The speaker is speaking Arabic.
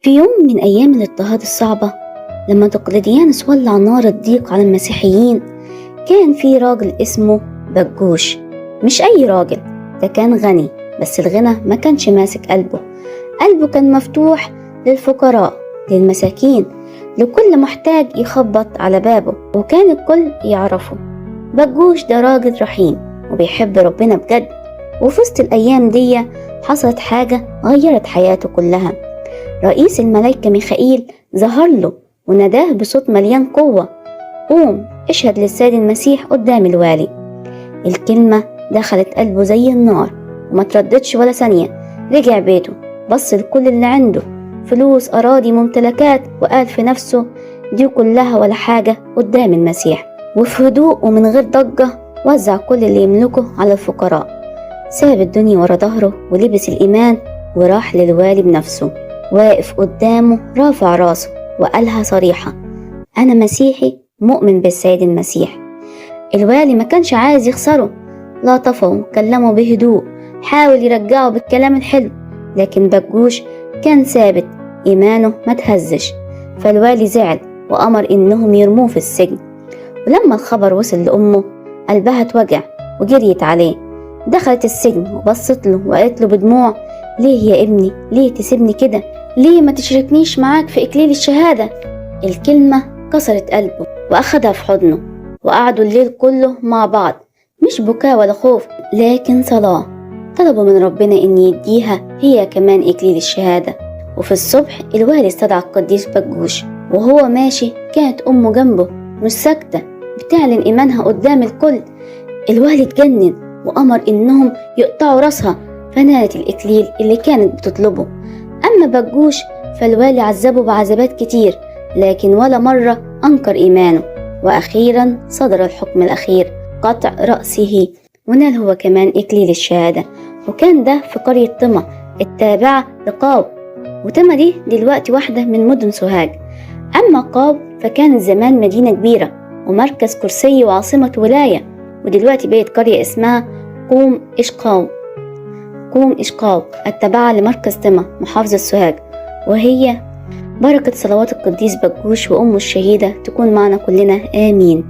في يوم من أيام الاضطهاد الصعبة، لما دقلديانوس ولع نار الضيق على المسيحيين، كان في راجل اسمه بجوش. مش أي راجل، ده كان غني، بس الغنى ما كانش ماسك قلبه كان مفتوح للفقراء، للمساكين، لكل محتاج يخبط على بابه، وكان الكل يعرفه. بجوش ده راجل رحيم وبيحب ربنا بجد. وفي وسط الأيام دي حصلت حاجة غيرت حياته كلها. رئيس الملائكة ميخائيل ظهر له وناداه بصوت مليان قوة: قوم اشهد للسيد المسيح قدام الوالي. الكلمة دخلت قلبه زي النار وما ترددش ولا ثانية. رجع بيته، بص لكل اللي عنده، فلوس، أراضي، ممتلكات، وقال في نفسه: دي كلها ولا حاجة قدام المسيح. وفي هدوء ومن غير ضجة وزع كل اللي يملكه على الفقراء. ساب الدنيا ورا ظهره ولبس الإيمان وراح للوالي بنفسه. واقف قدامه رافع راسه وقالها صريحة: أنا مسيحي مؤمن بالسيد المسيح. الوالي ما كانش عايز يخسره، لطفه كلمه بهدوء، حاول يرجعه بالكلام الحلو، لكن بجوش كان ثابت، إيمانه ما تهزش. فالوالي زعل وأمر إنهم يرموه في السجن. ولما الخبر وصل لأمه قلبها اتوجع وجريت عليه. دخلت السجن وبصت له وقالت له بدموع: ليه يا ابني؟ ليه تسيبني كده؟ ليه ما تشاركنيش معاك في إكليل الشهادة؟ الكلمة كسرت قلبه وأخدها في حضنه، وقعدوا الليل كله مع بعض، مش بكاء ولا خوف لكن صلاة. طلبوا من ربنا إن يديها هي كمان إكليل الشهادة. وفي الصبح الوالي استدعى القديس بجوش، وهو ماشي كانت أمه جنبه مش ساكتة، بتعلن إيمانها قدام الكل. الوالي اتجنن وأمر إنهم يقطعوا راسها، فنالت الإكليل اللي كانت بتطلبه. أما بجوش فالوالي عذبه بعذابات كتير، لكن ولا مرة أنكر إيمانه. وأخيرا صدر الحكم الأخير: قطع رأسه، ونال هو كمان إكليل الشهادة. وكان ده في قرية طمة التابعة لقاو، وطمة دي دلوقتي واحدة من مدن سوهاج. أما قاو فكانت زمان مدينة كبيرة ومركز كرسي وعاصمة ولاية، ودلوقتي بقت قرية اسمها قوم إشقاو التابعة لمركز طمة محافظة سوهاج. وهي بركة صلوات القديس بجوش وأمه الشهيدة تكون معنا كلنا، آمين.